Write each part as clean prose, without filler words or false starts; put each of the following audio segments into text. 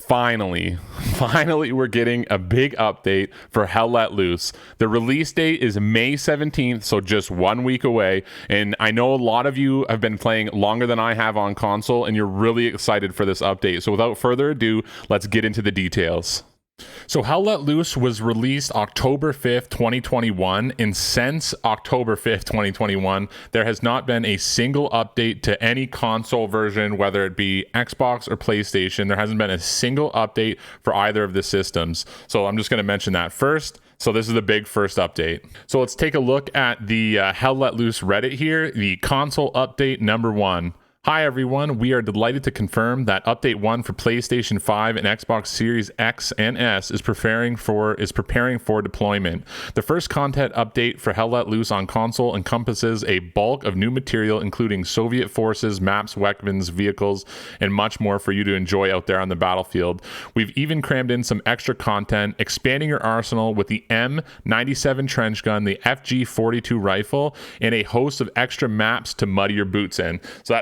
Finally, we're getting a big update for Hell Let Loose. The release date is May 17th, so just 1 week away. And I know a lot of you have been playing longer than I have on console, and you're really excited for this update. So without further ado, let's get into the details. So Hell Let Loose was released October 5th, 2021, and since October 5th, 2021, there has not been a single update to any console version, whether it be Xbox or PlayStation. There hasn't been a single update for either of the systems. So I'm just going to mention that first. So this is the big first update. So let's take a look at the Hell Let Loose Reddit here, the console update number 1. Hi everyone, we are delighted to confirm that Update 1 for PlayStation 5 and Xbox Series X and S is preparing for deployment. The first content update for Hell Let Loose on console encompasses a bulk of new material including Soviet forces, maps, weapons, vehicles, and much more for you to enjoy out there on the battlefield. We've even crammed in some extra content, expanding your arsenal with the M97 trench gun, the FG42 rifle, and a host of extra maps to muddy your boots in. So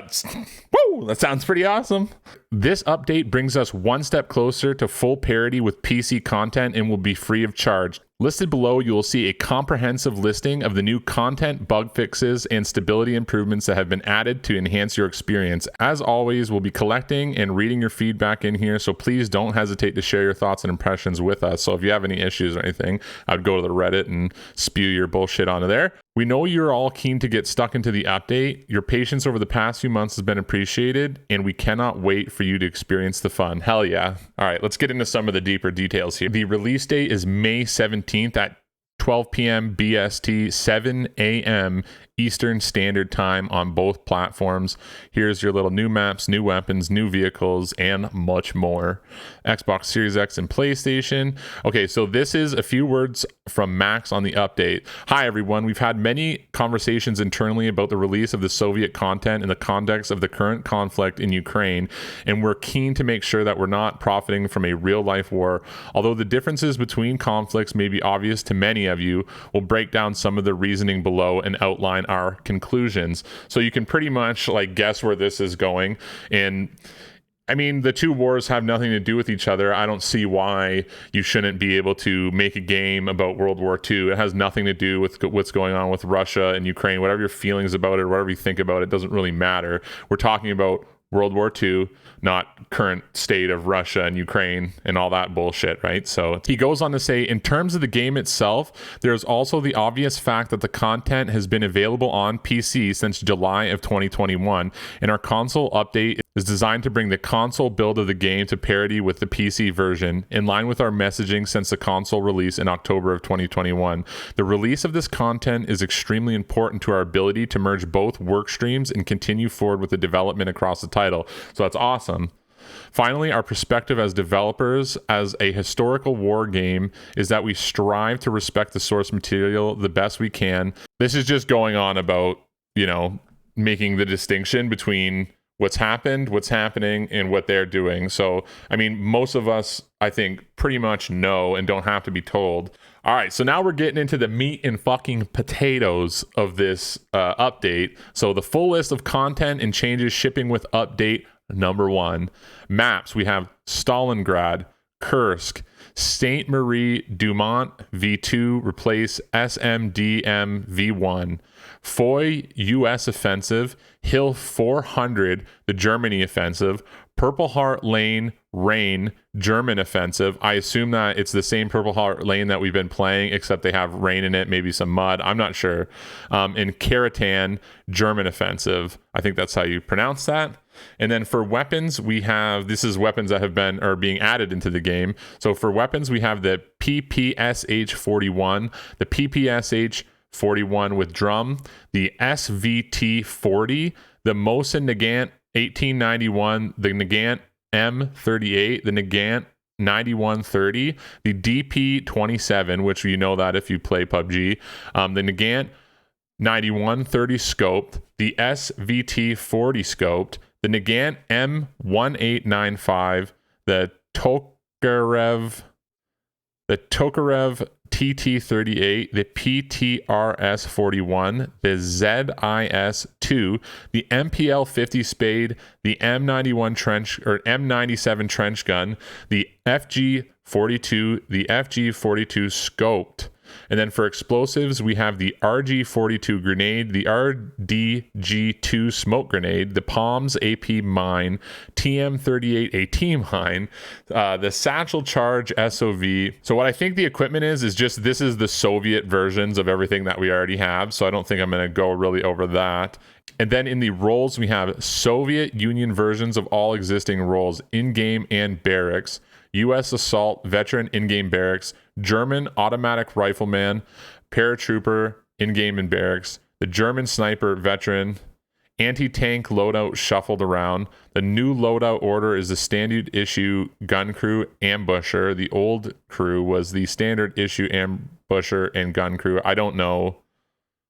woo, that sounds pretty awesome. This update brings us one step closer to full parity with PC content and will be free of charge. Listed below, you will see a comprehensive listing of the new content, bug fixes, and stability improvements that have been added to enhance your experience. As always, we'll be collecting and reading your feedback in here, so please don't hesitate to share your thoughts and impressions with us. So if you have any issues or anything, I'd go to the Reddit and spew your bullshit onto there. We know you're all keen to get stuck into the update. Your patience over the past few months has been appreciated, and we cannot wait for you to experience the fun. Hell yeah. All right, let's get into some of the deeper details here. The release date is May 17th at 12 p.m. BST, 7 a.m. Eastern Standard Time on both platforms. Here's your little new maps, new weapons, new vehicles, and much more. Xbox Series X and PlayStation. Okay, so this is a few words from Max on the update. Hi, everyone. We've had many conversations internally about the release of the Soviet content in the context of the current conflict in Ukraine, and we're keen to make sure that we're not profiting from a real-life war. Although the differences between conflicts may be obvious to many of you, we'll break down some of the reasoning below and outline our conclusions. So you can pretty much like guess where this is going. And I mean, the two wars have nothing to do with each other. I don't see why you shouldn't be able to make a game about World War II. It has nothing to do with what's going on with Russia and Ukraine. Whatever your feelings about it, whatever you think about it, doesn't really matter. We're talking about World War II, not current state of Russia and Ukraine and all that bullshit, right? So he goes on to say, in terms of the game itself, there's also the obvious fact that the content has been available on PC since July of 2021, and our console update is designed to bring the console build of the game to parity with the PC version, in line with our messaging since the console release in October of 2021. The release of this content is extremely important to our ability to merge both work streams and continue forward with the development across the title. So that's awesome. Finally, our perspective as developers as a historical war game is that we strive to respect the source material the best we can. This is just going on about, making the distinction between what's happened, what's happening, and what they're doing. So, I mean, most of us, I think, pretty much know and don't have to be told. All right, so now we're getting into the meat and fucking potatoes of this update. So the full list of content and changes shipping with update number 1. Maps, we have Stalingrad, Kursk, Saint Marie Dumont V2 replace SMDM V1, Foy US offensive, Hill 400 the Germany offensive, Purple Heart Lane Rain German offensive. I assume that it's the same Purple Heart Lane that we've been playing, except they have rain in it, maybe some mud, I'm not sure. And Karatan German offensive, I think that's how you pronounce that. And then for weapons, we have, this is weapons that are being added into the game. So for weapons, we have the PPSH 41, the PPSH 41 with drum, the SVT 40, the Mosin Nagant 1891, the Nagant M38, the Nagant 9130, the DP27, which you know that if you play PUBG, the Nagant 9130 scoped, the SVT 40 scoped, the Nagant M1895, the Tokarev the Tokarev TT38, the PTRS41, the ZIS2, the MPL50 Spade, the M97 trench gun, the FG42, the FG42 scoped. And then for explosives, we have the RG42 grenade, the RDG2 smoke grenade, the Palms AP mine, TM38 AT mine, the Satchel Charge SOV. So what I think the equipment is just this is the Soviet versions of everything that we already have. So I don't think I'm going to go really over that. And then in the roles, we have Soviet Union versions of all existing roles, in-game and barracks, U.S. Assault Veteran in-game barracks, German Automatic Rifleman, Paratrooper in-game and barracks, the German Sniper Veteran, anti-tank loadout shuffled around. The new loadout order is the standard issue gun crew ambusher. The old crew was the standard issue ambusher and gun crew. I don't know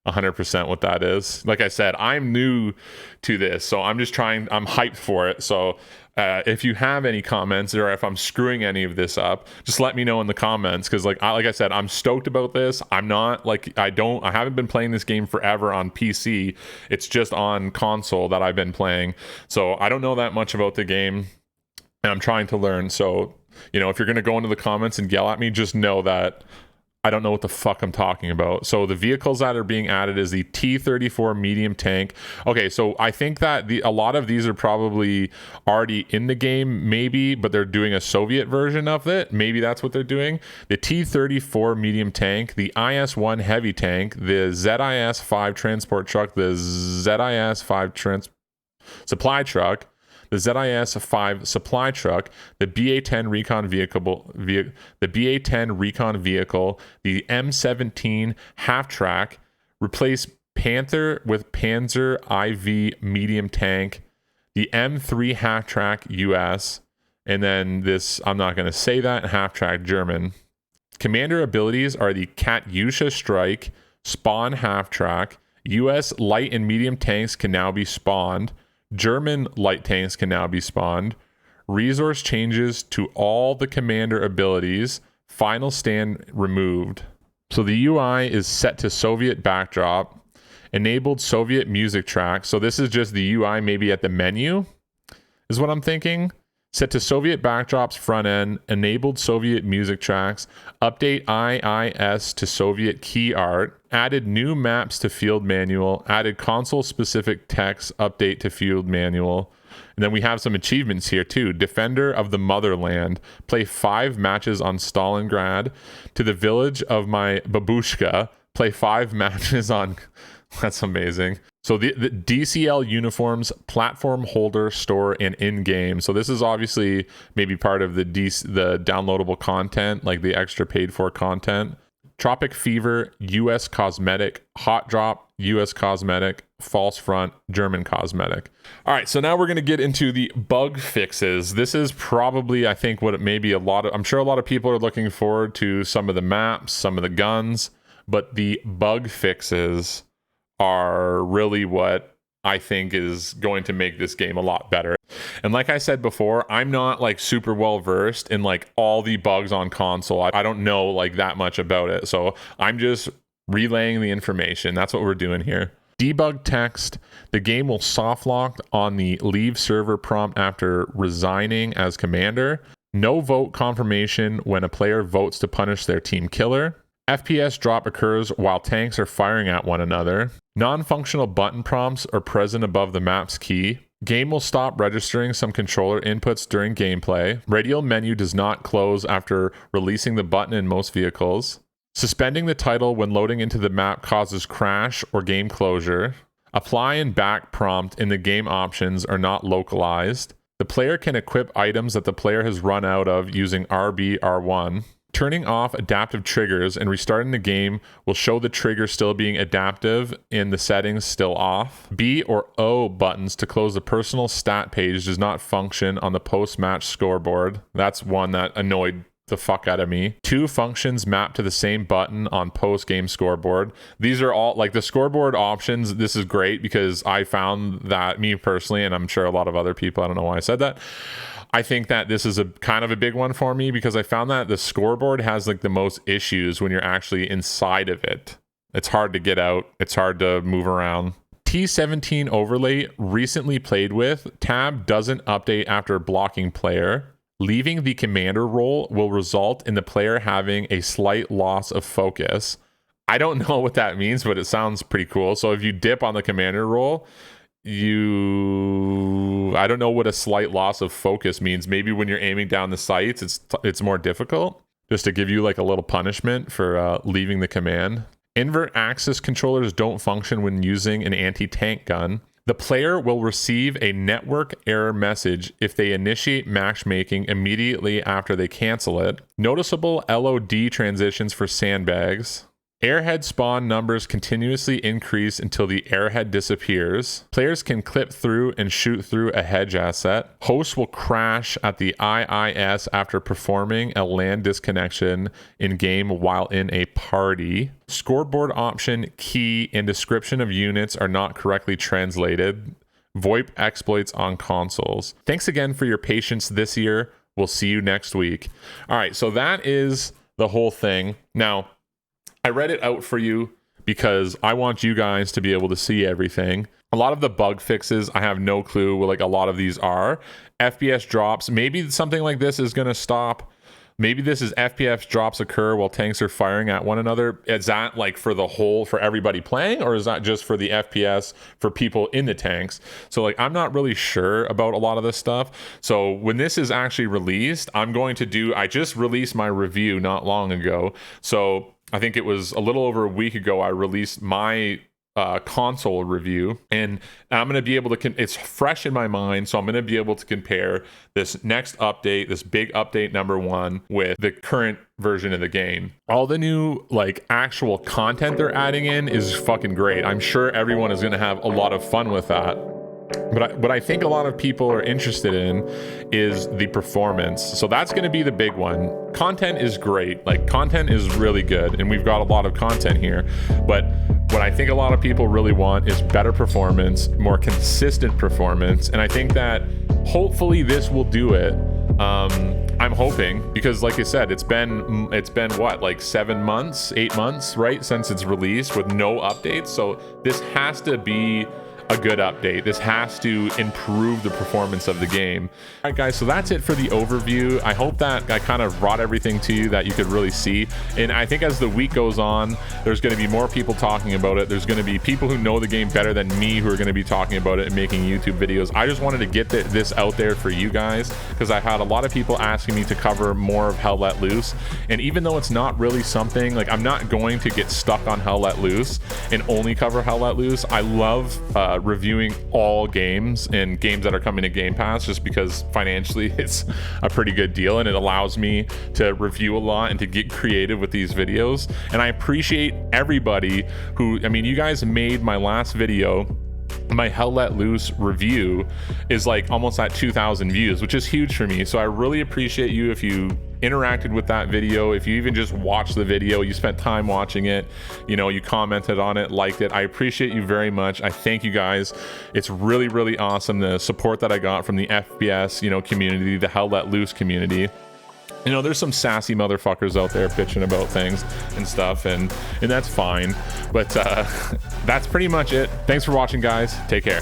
100% what that is. Like I said, I'm new to this, so I'm hyped for it. So if you have any comments or if I'm screwing any of this up, just let me know in the comments, because like I said, I'm stoked about this. I'm not like I haven't been playing this game forever on PC. It's just on console that I've been playing, so I don't know that much about the game, and I'm trying to learn. So if you're gonna go into the comments and yell at me, just know that I don't know what the fuck I'm talking about. So the vehicles that are being added is the T-34 medium tank. Okay, so I think that a lot of these are probably already in the game, maybe, but they're doing a Soviet version of it. Maybe that's what they're doing. The T-34 medium tank, the IS-1 heavy tank, the ZIS-5 transport truck, the ZIS-5 supply truck, the ZIS-5 supply truck, the BA-10 recon vehicle, the BA-10 recon vehicle, the M17 half track, replace Panther with Panzer IV medium tank, the M3 half track US, and then this, I'm not going to say that, half track German. Commander abilities are the Katyusha strike, spawn half track, US light and medium tanks can now be spawned. German light tanks can now be spawned. Resource changes to all the commander abilities. Final stand removed. So the UI is set to Soviet backdrop. Enabled Soviet music track. So this is just the UI maybe at the menu, is what I'm thinking. Set to Soviet backdrops front end. Enabled Soviet music tracks. Update IIS to Soviet key art. Added new maps to field manual. Added console specific text update to field manual. And then we have some achievements here too. Defender of the Motherland. Play 5 matches on Stalingrad. To the village of my babushka. Play 5 matches on... That's amazing. So the DCL uniforms, platform holder, store, and in-game. So this is obviously maybe part of the downloadable content, like the extra paid for content. Tropic Fever, US cosmetic. Hot Drop, US cosmetic. False Front, German cosmetic. All right, so now we're going to get into the bug fixes. This is probably, I think, what it may be I'm sure a lot of people are looking forward to some of the maps, some of the guns, but the bug fixes are really what I think is going to make this game a lot better. And like I said before, I'm not like super well versed in like all the bugs on console. I don't know like that much about it. So I'm just relaying the information. That's what we're doing here. Debug text. The game will soft lock on the leave server prompt after resigning as commander. No vote confirmation when a player votes to punish their team killer. FPS drop occurs while tanks are firing at one another. Non-functional button prompts are present above the map's key. Game will stop registering some controller inputs during gameplay. Radial menu does not close after releasing the button in most vehicles. Suspending the title when loading into the map causes crash or game closure. Apply and back prompt in the game options are not localized. The player can equip items that the player has run out of using RB R1. Turning off adaptive triggers and restarting the game will show the trigger still being adaptive and the settings still off. B or O buttons to close the personal stat page does not function on the post-match scoreboard. That's one that annoyed the fuck out of me. 2 functions map to the same button on post-game scoreboard. These are all like the scoreboard options. This is great because I found that, me personally, and I'm sure a lot of other people, I don't know why I said that, I think that this is a kind of a big one for me because I found that the scoreboard has like the most issues when you're actually inside of it. It's hard to get out. It's hard to move around. T17 overlay recently played with. Tab doesn't update after blocking player. Leaving the commander role will result in the player having a slight loss of focus. I don't know what that means, but it sounds pretty cool. So if you dip on the commander role, I don't know what a slight loss of focus means. Maybe when you're aiming down the sights, it's more difficult, just to give you like a little punishment for leaving the command. Invert axis controllers don't function when using an anti-tank gun. The player will receive a network error message if they initiate matchmaking immediately after they cancel it. Noticeable LOD transitions for sandbags. Airhead spawn numbers continuously increase until the airhead disappears. Players can clip through and shoot through a hedge asset. Hosts will crash at the IIS after performing a LAN disconnection in game while in a party. Scoreboard option, key, and description of units are not correctly translated. VoIP exploits on consoles. Thanks again for your patience this year. We'll see you next week. All right, so that is the whole thing. Now, I read it out for you because I want you guys to be able to see everything. A lot of the bug fixes, I have no clue what like a lot of these are. FPS drops, maybe something like this is going to stop. Maybe this is FPS drops occur while tanks are firing at one another. Is that like for everybody playing, or is that just for the FPS for people in the tanks? So like, I'm not really sure about a lot of this stuff. So when this is actually released, I just released my review not long ago. So I think it was a little over a week ago I released my console review, and I'm going to be able to it's fresh in my mind, so I'm going to be able to compare this next update, this big update number 1, with the current version of the game. All the new like actual content they're adding in is fucking great. I'm sure everyone is going to have a lot of fun with that. But what I think a lot of people are interested in is the performance. So that's going to be the big one. Content is great. Like, content is really good, and we've got a lot of content here. But what I think a lot of people really want is better performance, more consistent performance. And I think that hopefully this will do it. I'm hoping, because like I said, it's been what, like 7 months, 8 months, right, since it's released with no updates. So this has to be a good update. This has to improve the performance of the game. All right, guys, so that's it for the overview. I hope that I kind of brought everything to you that you could really see. And I think as the week goes on, there's going to be more people talking about it. There's going to be people who know the game better than me who are going to be talking about it and making YouTube videos. I just wanted to get this out there for you guys because I had a lot of people asking me to cover more of Hell Let Loose. And even though it's not really something, like, I'm not going to get stuck on Hell Let Loose and only cover Hell Let Loose. I love reviewing all games and games that are coming to Game Pass just because financially it's a pretty good deal and it allows me to review a lot and to get creative with these videos. And I appreciate everybody who, I mean, you guys made my last video, my Hell Let Loose review, is like almost at 2,000 views, which is huge for me. So I really appreciate you if you interacted with that video, if you even just watched the video, you spent time watching it, you know, you commented on it, liked it. I appreciate you very much. I thank you guys. It's really, really awesome, the support that I got from the FPS, you know, community, the Hell Let Loose community. You know, there's some sassy motherfuckers out there bitching about things and stuff, and that's fine. But that's pretty much it. Thanks for watching, guys. Take care.